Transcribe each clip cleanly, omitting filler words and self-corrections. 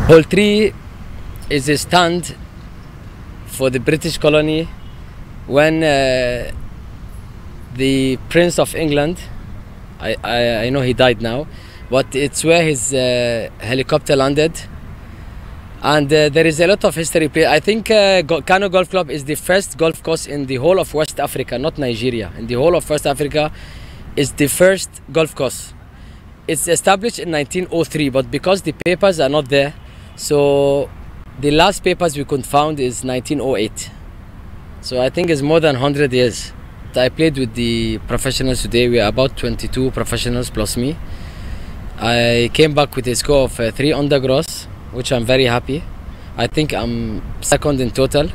Hall 3 is a stand for the British colony when the Prince of England, I know he died now, but it's where his helicopter landed. And there is a lot of history. I think Kano Golf Club is the first golf course in the whole of West Africa, not Nigeria. In the whole of West Africa, it's the first golf course. It's established in 1903, but because the papers are not there, so the last papers we could found is 1908. So I think it's more than 100 years. I played with the professionals today. We are about 22 professionals plus me. I came back with a score of 3 under gross, which I'm very happy. I think I'm second in total.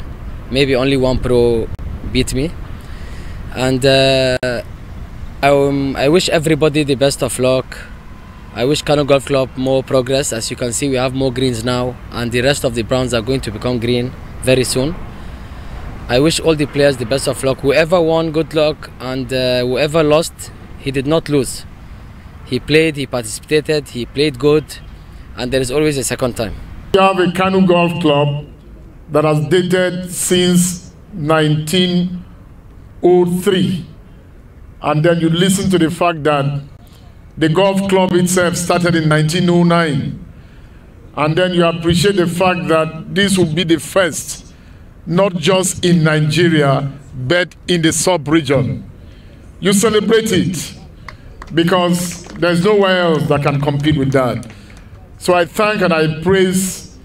Maybe only one pro beat me. And I wish everybody the best of luck. I wish Kano Golf Club more progress. As you can see, we have more greens now, and the rest of the browns are going to become green very soon. I wish all the players the best of luck. Whoever won, good luck, and whoever lost, he did not lose. He played, he participated, he played good, and there is always a second time. We have a Kano Golf Club that has dated since 1903, and then you listen to the fact that the golf club itself started in 1909, and then you appreciate the fact that this will be the first, not just in Nigeria, but in the sub-region. You celebrate it because there's nowhere else that can compete with that. So I thank and I praise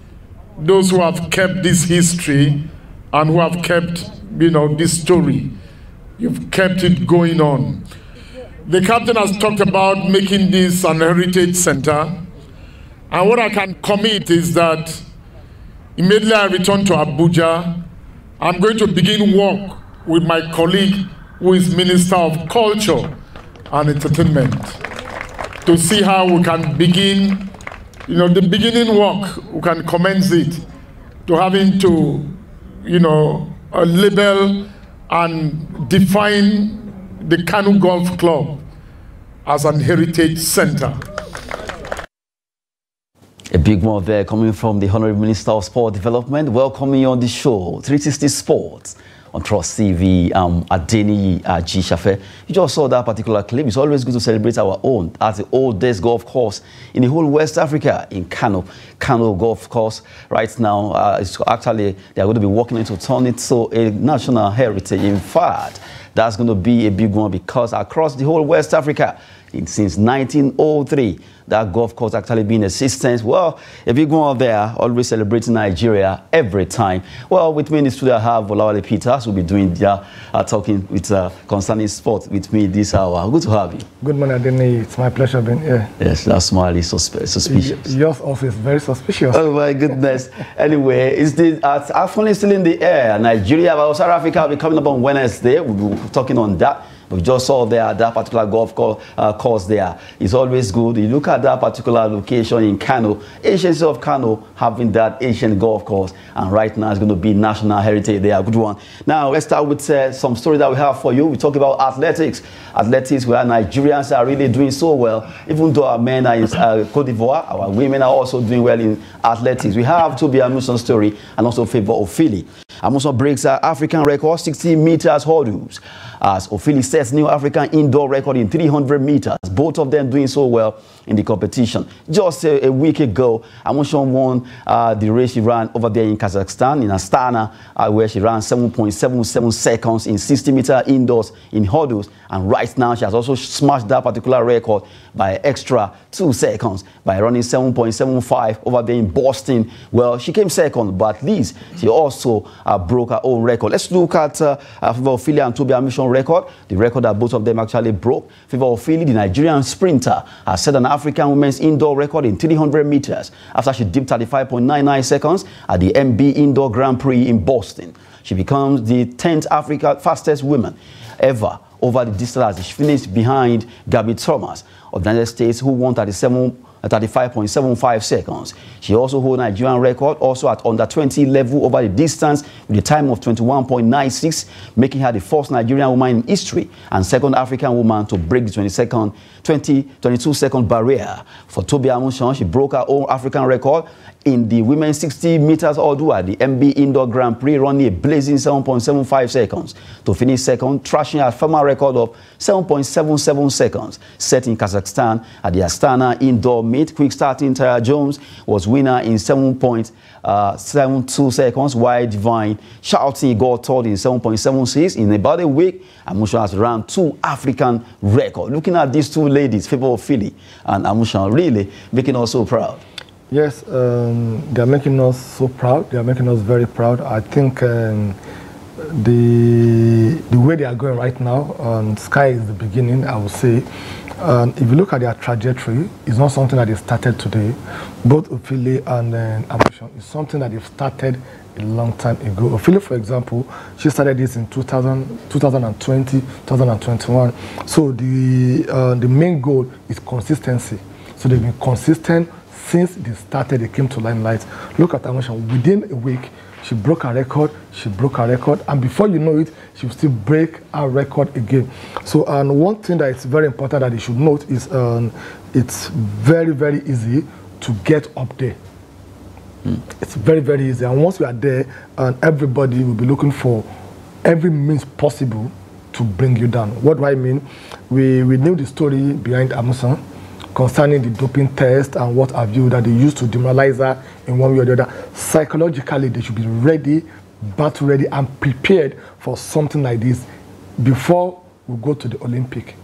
those who have kept this history and who have kept, this story. You've kept it going on. The captain has talked about making this an heritage center. And what I can commit is that immediately I return to Abuja, I'm going to begin work with my colleague who is Minister of Culture and Entertainment to see how we can begin, the beginning work, we can commence it to having to, label and define the Kano Golf Club as an heritage center. A big one there coming from the Honorable Minister of Sport Development. Welcoming you on the show, 360 Sports on Trust TV. Adeni Shafe. You just saw that particular clip. It's always good to celebrate our own at the oldest golf course in the whole West Africa, in Kano Golf Course. Right now, it's actually, they are going to be working to turn it to a national heritage. In fact, that's going to be a big one because across the whole West Africa, since 1903, that golf course actually been in existence. Well, a big one there, always celebrating Nigeria every time. Well, with me in the studio, I have Olawale Peters, who will be doing their talking with concerning sport with me this hour. Good to have you. Good morning, Adeni. It's my pleasure being here. Yes, that smile is suspicious. Yours also is very suspicious. Oh my goodness. Anyway, is the AFCON is still in the air? Nigeria, South Africa will be coming up on Wednesday. We'll be talking on that. We just saw there that particular golf course there. It's always good. You look at that particular location in Kano, ancient city of Kano, having that ancient golf course, and right now it's going to be national heritage there. Good one. Now let's start with some story that we have for you. We talk about athletics. Athletics, where Nigerians are really doing so well. Even though our men are in Cote d'Ivoire, our women are also doing well in athletics. We have Tobi Amusan's story and also Favour Ofili. Amusan breaks African record 60 meters hurdles as Ofili sets new African indoor record in 300 meters. Both of them doing so well in the competition. Just a week ago, Amusan won the race she ran over there in Kazakhstan, in Astana, where she ran 7.77 seconds in 60 meter indoors in hurdles. And right now, she has also smashed that particular record by extra 2 seconds by running 7.75 over there in Boston. Well, she came second, but at least she also broke her own record. Let's look at Favour Ofili and Tobi Amusan record, the record that both of them actually broke. Favour Ofili, the Nigerian sprinter, has set an African women's indoor record in 300 meters after she dipped 35.99 seconds at the MB Indoor Grand Prix in Boston. She becomes the 10th African fastest woman ever over the distance as she finished behind Gabby Thomas of the United States, who won 35.75 seconds. She also holds a Nigerian record, also at under 20 level over the distance with a time of 21.96, making her the first Nigerian woman in history and second African woman to break the 22-second barrier. For Tobi Amusan, she broke her own African record in the women's 60 meters hurdle at the MB Indoor Grand Prix, running a blazing 7.75 seconds to finish second, trashing her former record of 7.77 seconds set in Kazakhstan at the Astana Indoor Meet. Quick starting Tara Jones was winner in 7.72 seconds, while Divine Shouting got third in 7.76. In about a week, Amusan has run 2 African records. Looking at these two ladies, Favour Ofili and Amusan, really making us so proud. Yes, they are making us so proud. They are making us very proud. I think the way they are going right now, sky is the beginning, I would say. If you look at their trajectory, it's not something that they started today. Both Ofili and Amusan, it's something that they've started a long time ago. Ofili, for example, she started this in 2020, 2021. So the main goal is consistency. So they've been consistent since they started, they came to limelight. Look at Amusan. Within a week, she broke her record, and before you know it, she will still break her record again. So, one thing that is very important that you should note is it's very, very easy to get up there. It's very, very easy. And once we are there, everybody will be looking for every means possible to bring you down. What do I mean? We knew the story behind Amusan concerning the doping test and what have you that they used to demoralize her in one way or the other. Psychologically, they should be ready, battle ready, and prepared for something like this before we go to the Olympic.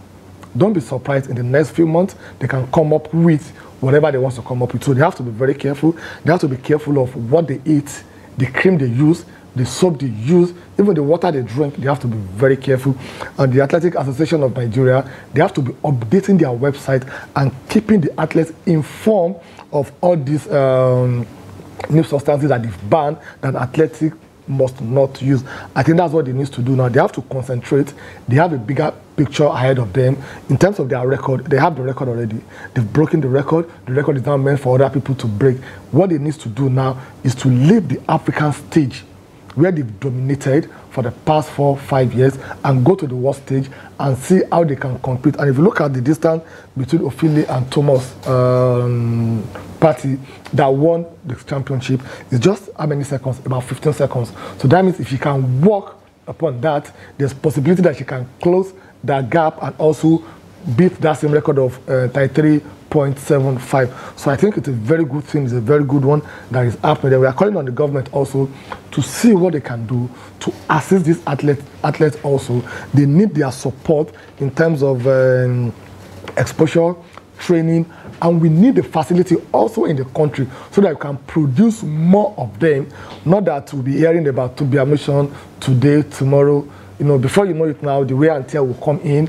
Don't be surprised in the next few months, they can come up with whatever they want to come up with. So they have to be very careful. They have to be careful of what they eat, the cream they use, the soap they use, even the water they drink. They have to be very careful. And the Athletic Association of Nigeria, they have to be updating their website and keeping the athletes informed of all these new substances that they've banned that athletic must not use. I think that's what they need to do now. They have to concentrate. They have a bigger picture ahead of them. In terms of their record, they have the record already. They've broken the record. The record is now meant for other people to break. What they need to do now is to leave the African stage where they've dominated for the past 4-5 years and go to the world stage and see how they can compete. And if you look at the distance between Ofili and Thomas Partey that won the championship, it's just how many seconds? About 15 seconds. So that means if she can walk upon that, there's possibility that she can close that gap and also beat that same record of 33.75. So I think it's a very good thing. It's a very good one that is happening. We are calling on the government also to see what they can do to assist these athletes also. They need their support in terms of exposure, training, and we need the facility also in the country so that we can produce more of them. Not that we'll be hearing about Tobi Amusan today, tomorrow. You know, before you know it now, the wear and tear will come in.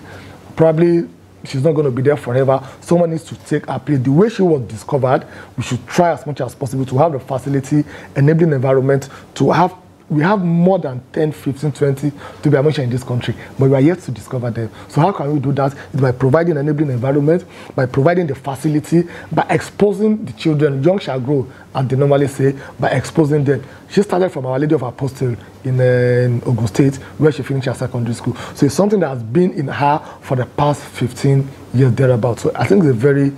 Probably she's not going to be there forever. Someone needs to take her place. The way she was discovered, we should try as much as possible to have the facility, enabling environment, to have we have more than 10, 15, 20 to be mentioned in this country, but we are yet to discover them. So how can we do that? It's by providing an enabling environment, by providing the facility, by exposing the children. Young shall grow, as they normally say, by exposing them. She started from Our Lady of Apostle in Ogun State, where she finished her secondary school. So it's something that has been in her for the past 15 years thereabouts. So I think it's a very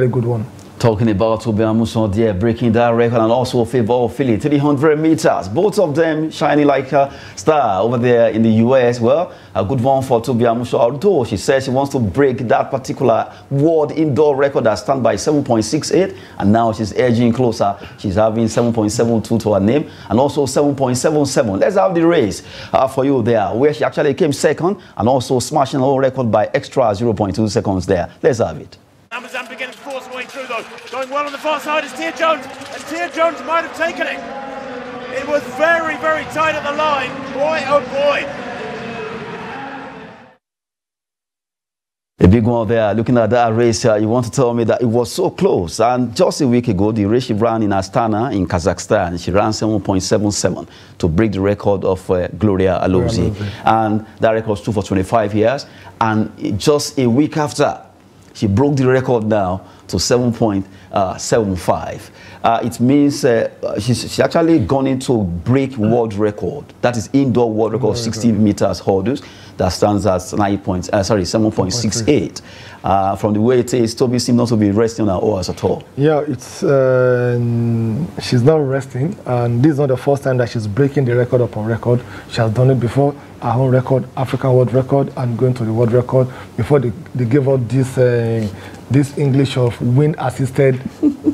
good one. Talking about Tobi Amusan there, breaking that record, and also Favour Ofili, 300 meters. Both of them shining like a star over there in the US. Well, a good one for Tobi Amusan, although she says she wants to break that particular world indoor record that stands by 7.68, and now she's edging closer. She's having 7.72 to her name, and also 7.77. Let's have the race for you there, where she actually came second, and also smashing her own record by extra 0.2 seconds there. Let's have it. Amazon beginning to force her way through though. Going well on the far side is Tia Jones, and Tia Jones might have taken it. It was very, very tight at the line. Boy, oh boy. A big one there. Looking at that race, you want to tell me that it was so close. And just a week ago, the race she ran in Astana in Kazakhstan, she ran 7.77 to break the record of Gloria Alozi. And that record was true for 25 years. And just a week after, she broke the record now to 7.75. It means she's actually gone into break world record. That is indoor world record, 60 meters hurdles. That stands at 7.68. From the way it is, Tobi seems not to be resting on her oars at all. Yeah, it's she's not resting, and this is not the first time that she's breaking the record upon record. She has done it before, her own record, African world record, and going to the world record before they gave out this English of wind-assisted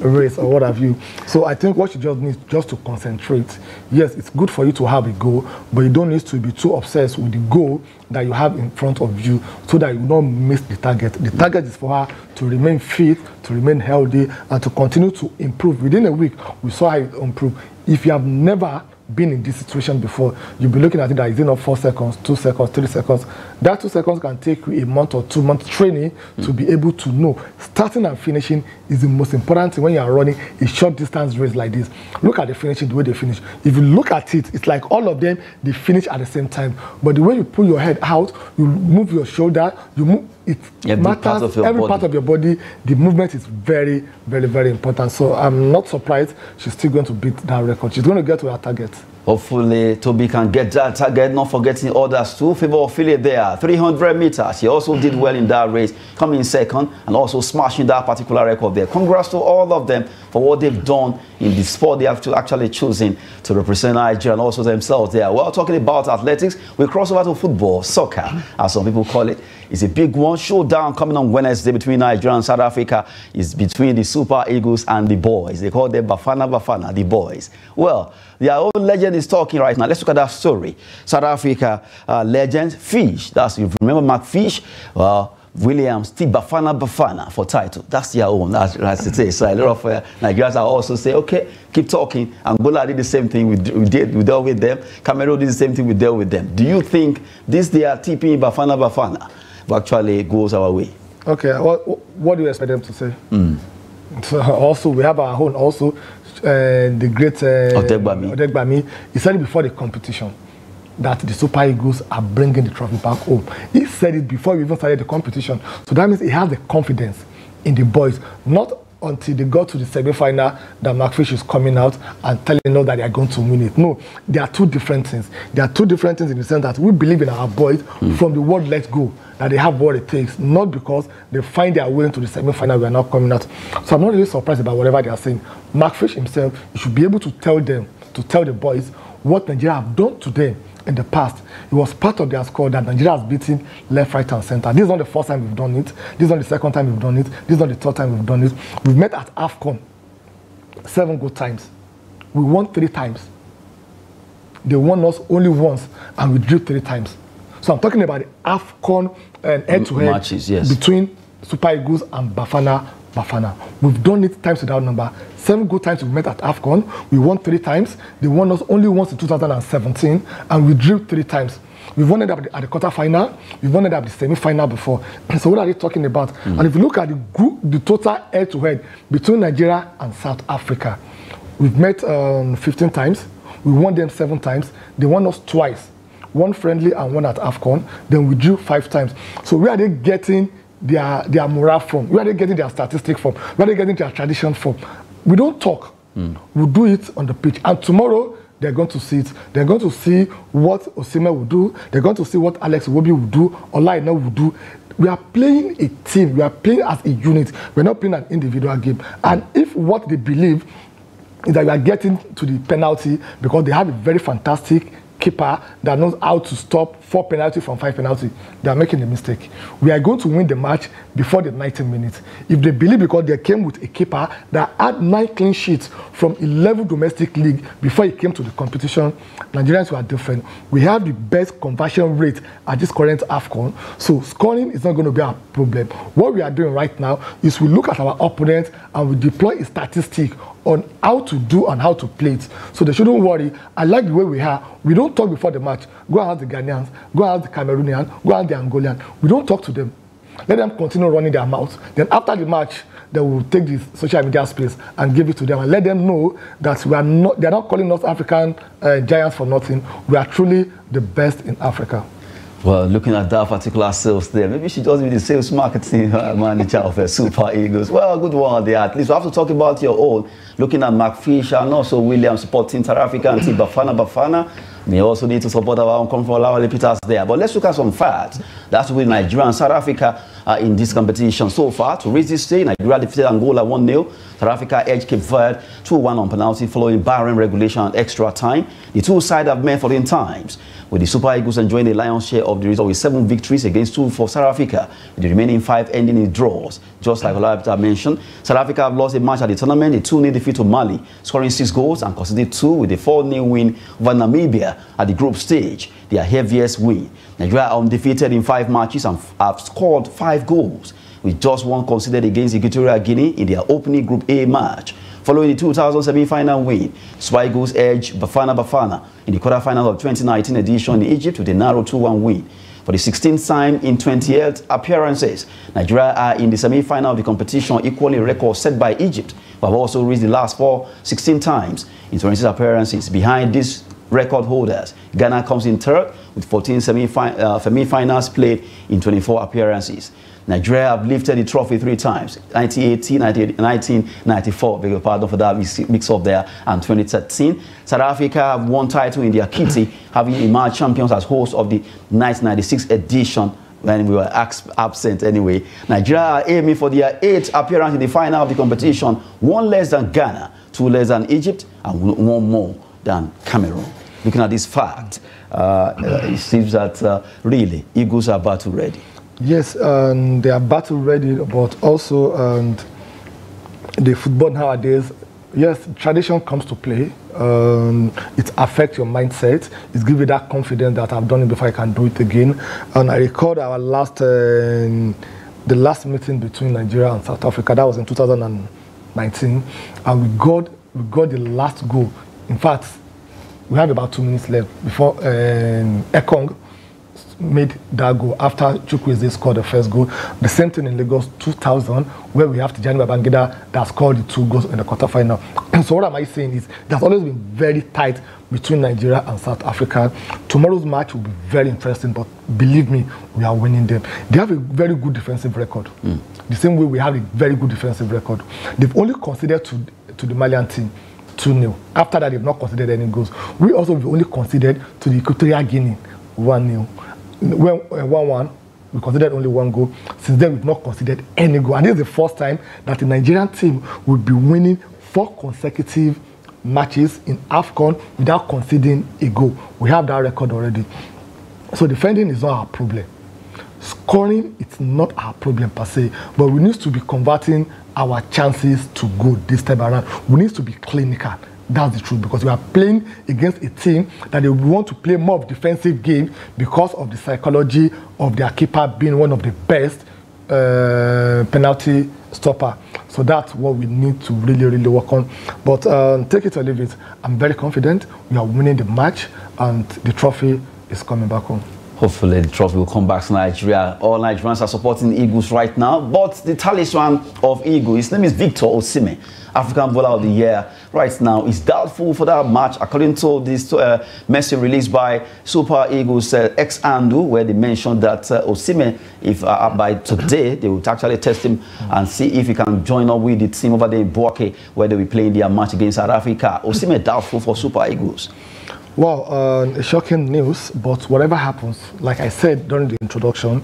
race or what have you. So I think what you just need just to concentrate. Yes, it's good for you to have a goal, but you don't need to be too obsessed with the goal that you have in front of you so that you don't miss the target. The target is for her to remain fit, to remain healthy, and to continue to improve. Within a week, we saw her improve. If you have never been in this situation before, you'll be looking at it that it's not 4 seconds, 2 seconds, 3 seconds. That 2 seconds can take you a month or 2 months training to be able to know. Starting and finishing is the most important thing when you are running a short distance race like this. Look at the finishing, the way they finish. If you look at it, it's like all of them, they finish at the same time. But the way you pull your head out, you move your shoulder, you move, it matters. Every part of your body, the movement is very, very, very important. So I'm not surprised she's still going to beat that record. She's going to get to her target. Hopefully, Tobi can get that target, not forgetting others too. Favour Ofili there, 300 meters. She also did well in that race, coming second and also smashing that particular record there. Congrats to all of them for what they've done in the sport they have to actually choosing to represent Nigeria and also themselves there. Well, talking about athletics, we cross over to football, soccer, as some people call it. It's a big one. Showdown coming on Wednesday between Nigeria and South Africa. It's between the Super Eagles and the boys. They call them Bafana, the boys. Well, their own legend is talking right now. Let's look at that story. South Africa legend, Fish. That's, you remember Mark Fish? Well, Williams, Steve Bafana for title. That's their own, as it is. So a lot of Nigerians are also say, okay, keep talking. Angola did the same thing we dealt with them. Cameroon did the same thing we dealt with them. Do you think this they are tipping Bafana actually goes our way? Okay, what do you expect them to say? So also, we have our own also, the great Odegbami. He said it before the competition that the Super Eagles are bringing the trophy back home. He said it before we even started the competition. So that means he has the confidence in the boys, not until they got to the semi-final that McFish is coming out and telling us that they are going to win it. No, there are two different things. There are two different things in the sense that we believe in our boys from the word let's go, that they have what it takes, not because they find their way into the semi-final, we are not coming out. So I'm not really surprised about whatever they are saying. McFish himself, he should be able to tell them, to tell the boys what Nigeria have done to them in the past. It was part of their squad that Nigeria has beaten left, right, and center. This is not the first time we've done it. This is not the second time we've done it. This is not the third time we've done it. We've met at AFCON 7 good times. We won 3 times. They won us only once, and we drew 3 times. So I'm talking about the AFCON head-to-head matches, yes, between Super Eagles and Bafana. We've done it times without number. 7 good times we met at AFCON. We won 3 times. They won us only once in 2017, and we drew 3 times. We've won it at the quarter-final. We've won it at the semi-final before. So what are they talking about? And if you look at the group, the total head-to-head between Nigeria and South Africa, we've met 15 times. We won them 7 times. They won us twice. 1 friendly and 1 at AFCON. Then we drew 5 times. So where are they getting their morale from? Where are they getting their statistic from? Where are they getting their tradition from? We don't talk. We do it on the pitch. And tomorrow, they're going to see it. They're going to see what Osimhen will do. They're going to see what Alex Iwobi will do, Olaina will do. We are playing a team. We are playing as a unit. We're not playing an individual game. And if what they believe is that we are getting to the penalty because they have a very fantastic keeper that knows how to stop 4 penalties from 5 penalties, they are making a mistake. We are going to win the match before the 90 minutes. If they believe because they came with a keeper that had 9 clean sheets from 11 domestic league before he came to the competition, Nigerians were different. We have the best conversion rate at this current AFCON, so scoring is not going to be our problem. What we are doing right now is we look at our opponent and we deploy a statistic on how to do and how to play it. So they shouldn't worry. I like the way we are. We don't talk before the match. Go and ask the Ghanaians, go and ask the Cameroonians, go and ask the Angolian. We don't talk to them. Let them continue running their mouths. Then after the match, they will take the social media space and give it to them and let them know that we are not, they're not calling us African giants for nothing. We are truly the best in Africa. Well, looking at that particular sales there, maybe she does be the sales marketing manager of Super Eagles. Well, good one there. At least we have to talk about your own. Looking at Mark Fisher and also William supporting South Africa and Bafana. They also need to support our own Lawal Peters there. But let's look at some facts. That's with Nigeria and South Africa in this competition so far. To reach this stage, Nigeria defeated Angola 1-0. South Africa edged Cape Verde 2-1 on penalty following barren regulation and extra time. The two sides have met 14 times, with the Super Eagles enjoying a lion's share of the result with 7 victories against 2 for South Africa, with the remaining 5 ending in draws. Just like Olabita mentioned, South Africa have lost a match at the tournament, a 2-0 defeat to Mali, scoring 6 goals and conceded 2 with a 4-0 win over Namibia at the group stage, their heaviest win. Nigeria are undefeated in 5 matches and have scored 5 goals, with just 1 conceded against Equatorial Guinea in their opening Group A match. Following the 2000 semi-final win, Super Eagles edged Bafana in the quarterfinals of 2019 edition in Egypt with a narrow 2-1 win. For the 16th time in 28 appearances, Nigeria are in the semi-final of the competition, equally a record set by Egypt, who have also reached the last 16 times in 26 appearances. Behind these record holders, Ghana comes in third with 14 semi-finals played in 24 appearances. Nigeria have lifted the trophy 3 times, 1980, 1994, beg your pardon for that mix up there, and 2013. South Africa have won title in their kitty, having emerged champions as hosts of the 1996 edition when we were absent anyway. Nigeria are aiming for their 8th appearance in the final of the competition, 1 less than Ghana, 2 less than Egypt, and 1 more than Cameroon. Looking at this fact, it seems that really Eagles are battle ready. Yes, they are battle ready, but also the football nowadays, yes, tradition comes to play. It affects your mindset. It gives you that confidence that I've done it before, I can do it again. And I recall our the last meeting between Nigeria and South Africa. That was in 2019, and we got the last goal. In fact, we had about 2 minutes left before Ekong made that goal after Chukwueze scored the first goal. The same thing in Lagos 2000, where we have Tijani Babangida that scored the 2 goals in the quarterfinal. So what am I saying is there's always been very tight between Nigeria and South Africa. Tomorrow's match will be very interesting, but believe me, we are winning them. They have a very good defensive record. The same way we have a very good defensive record. They've only conceded to the Malian team 2-0. After that, they've not conceded any goals. We also have only conceded to the Equatorial Guinea 1-0. When 1-1, we considered only 1 goal. Since then, we've not considered any goal. And this is the first time that the Nigerian team will be winning 4 consecutive matches in AFCON without conceding a goal. We have that record already. So defending is not our problem. Scoring, it's not our problem per se, but we need to be converting our chances to goal this time around. We need to be clinical. That's the truth, because we are playing against a team that they want to play more of defensive game because of the psychology of their keeper being one of the best penalty stopper. So that's what we need to really work on. But take it or leave it, I'm very confident we are winning the match and the trophy is coming back home. Hopefully the trophy will come back to Nigeria. All Nigerians are supporting Eagles right now, but the talisman of Eagles, his name is Victor Osimhen, African Bowler of the Year. Right now is doubtful for that match, according to this message released by Super Eagles ex-Andu, where they mentioned that Osimhen, if by today, they will actually test him and see if he can join up with the team over there in Boaké, where they will be playing their match against South Africa. Osimhen doubtful for Super Eagles. Well, shocking news, but whatever happens, like I said during the introduction,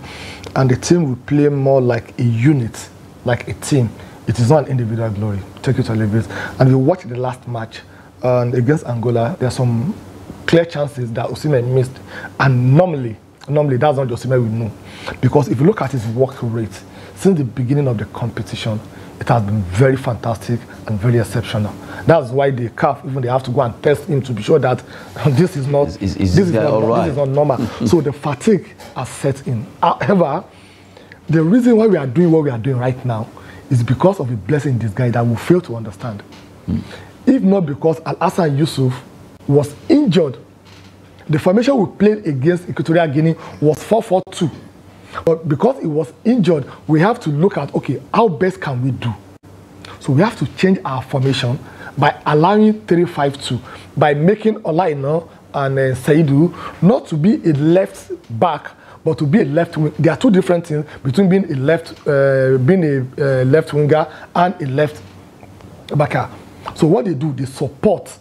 and the team will play more like a unit, like a team. It is not an individual glory. Take it or leave it. And we watched the last match against Angola. There are some clear chances that Osimhen missed, and normally that's not the Osimhen we know, because if you look at his work rate since the beginning of the competition, it has been very fantastic and very exceptional. That's why the CAF, even they have to go and test him to be sure that this is not normal. So the fatigue has set in. However, the reason why we are doing what we are doing right now is because of a blessing in disguise that we fail to understand. If not because Al-Hassan Yusuf was injured, the formation we played against Equatorial Guinea was 4-4-2. But because he was injured, we have to look at, okay, how best can we do? So we have to change our formation by allowing 3-5-2, by making Olaina and Saidu not to be a left back, but to be a left wing. There are two different things between being a left winger and a left backer. So what they do, they support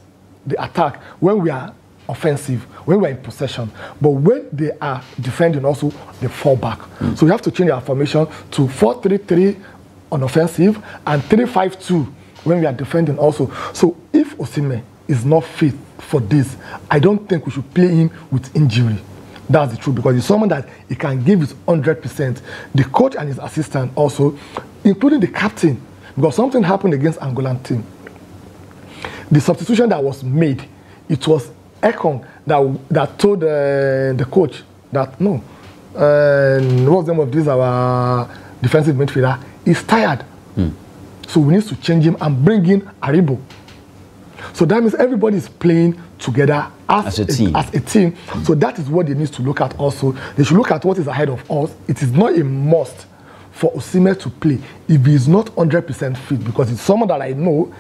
the attack when we are offensive, when we're in possession, but when they are defending also, they fall back. So we have to change our formation to 4-3-3 on offensive and 3-5-2 when we are defending also. So if Osimhen is not fit for this, I don't think we should play him with injury. That's the truth, because he's someone that he can give his 100%. The coach and his assistant also, including the captain, because something happened against Angolan team. The substitution that was made, it was Ekong that told the coach that no, what's the name of this, our defensive midfielder, is tired. So we need to change him and bring in Aribo. So that means everybody is playing together as a team. So that is what they need to look at also. They should look at what is ahead of us. It is not a must for Osimhen to play if he is not 100% fit, because it's someone that I know,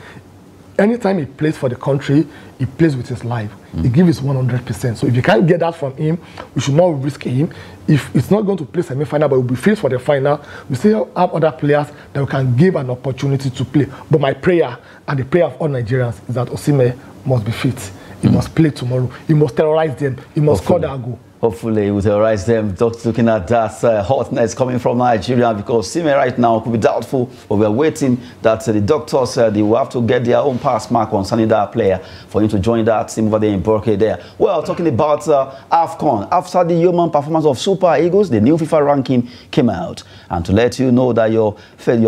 anytime he plays for the country, he plays with his life. He gives his 100%. So if you can't get that from him, we should not risk him. If it's not going to play semi-final, but will be fit for the final, we still have other players that we can give an opportunity to play. But my prayer, and the prayer of all Nigerians, is that Osimhen must be fit. He must play tomorrow. He must terrorize them. He must score that goal. Hopefully, we terrorize them. Just looking at that hotness coming from Nigeria, because Osimhen right now could be doubtful, but we are waiting that the doctors they will have to get their own pass mark on signing that player for him to join that team over there in Boaké there. Well, talking about AFCON, after the human performance of Super Eagles, the new FIFA ranking came out. And to let you know that your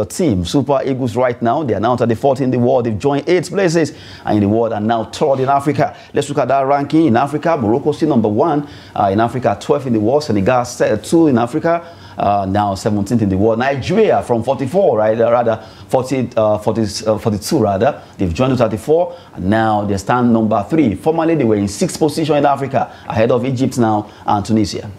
team, Super Eagles right now, they are now at the 4th in the world. They've joined 8 places and in the world, and now 3rd in Africa. Let's look at that ranking. In Africa, Morocco still number 1. In Africa, 12th in the world. Senegal, 2 in Africa. Now 17th in the world. Nigeria from 44, right? Rather 42 rather. They've joined to 34, and now they stand number 3. Formerly, they were in 6th position in Africa, ahead of Egypt now and Tunisia.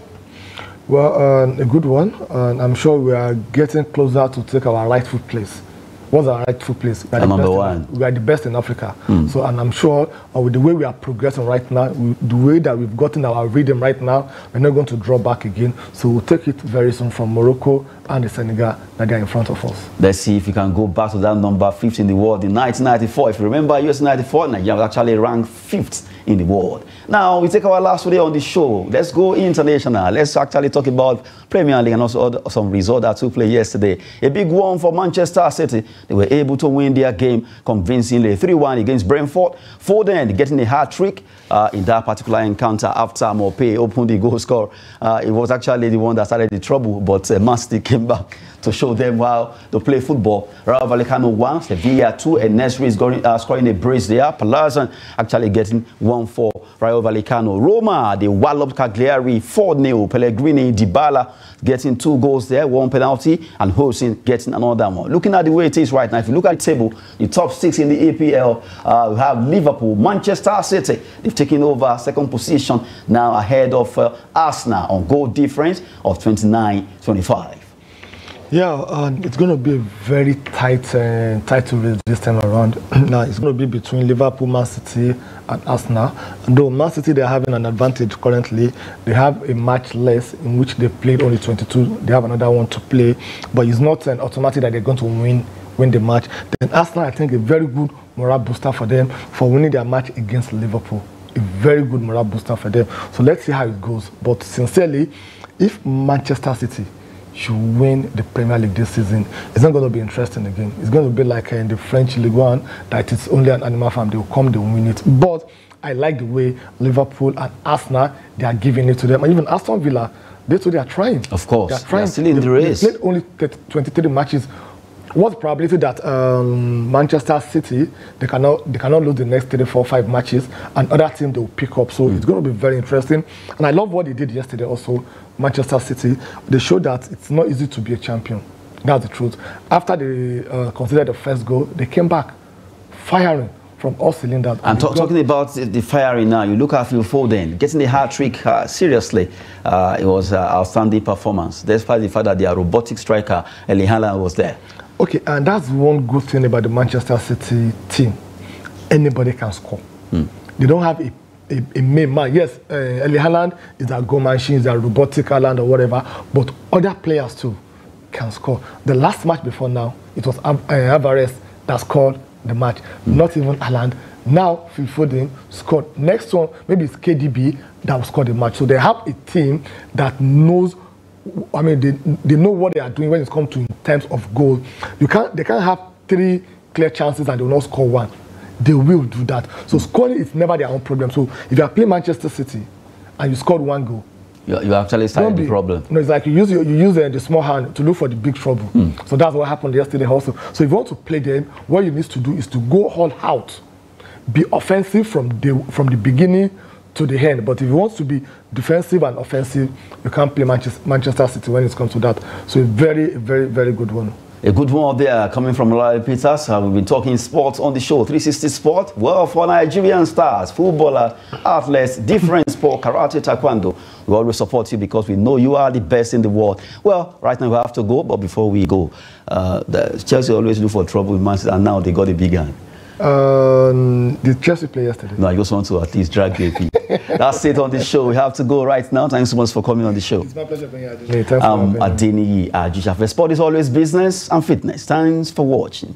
Well, a good one, and I'm sure we are getting closer to take our rightful place. What's our rightful place? We are number 1. We are the best in Africa. So, and I'm sure with the way we are progressing right now, the way that we've gotten our rhythm right now, we're not going to draw back again. So we'll take it very soon from Morocco and the Senegal that they are in front of us. Let's see if you can go back to that number 5th in the world in 1994. If you remember, US 94, Nigeria was actually ranked 5th in the world. Now, we take our last video on the show. Let's go international. Let's actually talk about Premier League and also some result that took place yesterday. A big one for Manchester City. They were able to win their game convincingly, 3-1 against Brentford. Foden getting a hat-trick in that particular encounter after Mopé opened the goal score. It was actually the one that started the trouble, but Man City came back to show them how to play football. Rayo Vallecano 1, Sevilla 2, and Nesri is scoring a brace there. Palazzo actually getting 1 for Rayo Vallecano. Roma, they walloped Cagliari 4-0. Pellegrini, Dybala getting 2 goals there, 1 penalty, and Hosin getting another one. Looking at the way it is right now, if you look at the table, the top 6 in the EPL, we have Liverpool, Manchester City. They've taken over 2nd position, now ahead of Arsenal on goal difference of 29-25. Yeah, it's going to be a very tight title race this time around. Now, it's going to be between Liverpool, Man City, and Arsenal. And though Man City, they're having an advantage currently, they have a match less in which they played only 22. They have another one to play, but it's not an automatic that they're going to win the match. Then Arsenal, I think, a very good morale booster for them for winning their match against Liverpool. A very good morale booster for them. So let's see how it goes. But sincerely, if Manchester City should win the Premier League this season, it's not going to be interesting again. It's going to be like in the French Ligue 1, that it's only an animal farm. They will come, they will win it. But I like the way Liverpool and Arsenal, they are giving it to them. And even Aston Villa, they are trying. Of course, they are trying. They're still in the race. They played only 23 matches. What's the probability that Manchester City, they cannot lose the next 3, 4, 5 matches, and other teams they will pick up. So it's going to be very interesting. And I love what they did yesterday also, Manchester City. They showed that it's not easy to be a champion. That's the truth. After they considered the first goal, they came back firing from all cylinders. And talking about the firing now, you look at Phil Foden getting the hat-trick. Seriously, it was an outstanding performance, despite the fact that their robotic striker Erling Haaland was there. Okay, and that's one good thing about the Manchester City team. Anybody can score. They don't have a main man. Yes, Erling Haaland is a goal machine, is a robotic Haaland or whatever, but other players too can score. The last match before now, it was Alvarez that scored the match, not even Haaland. Now, Phil Foden scored. Next one, maybe it's KDB that will score the match. So they have a team that knows, I mean, they know what they are doing when it comes to in terms of goal. They can't have 3 clear chances and they will not score 1. They will do that. So scoring is never their own problem. So if you are playing Manchester City and you scored 1 goal, you actually started the problem. No, it's like you use the small hand to look for the big trouble. So that's what happened yesterday also. So if you want to play them, what you need to do is to go all out, be offensive from the beginning to the end. But if you want to be defensive and offensive, you can't play Manchester City when it comes to that. So a very, very, very good one. A good one there coming from Larry Peters. We've been talking sports on the show, 360 Sport. Well, for Nigerian stars, footballers, athletes, different sport, karate, taekwondo, we always support you because we know you are the best in the world. Well, right now we have to go, but before we go, Chelsea always look for trouble with Man City, and now they got a big hand. Did Chelsea play yesterday? No, I just want to at least drag JP. That's it on the show. We have to go right now. Thanks so much for coming on the show. It's my pleasure being here. Adeniyi Ajishafe. Sport is always business and fitness. Thanks for watching.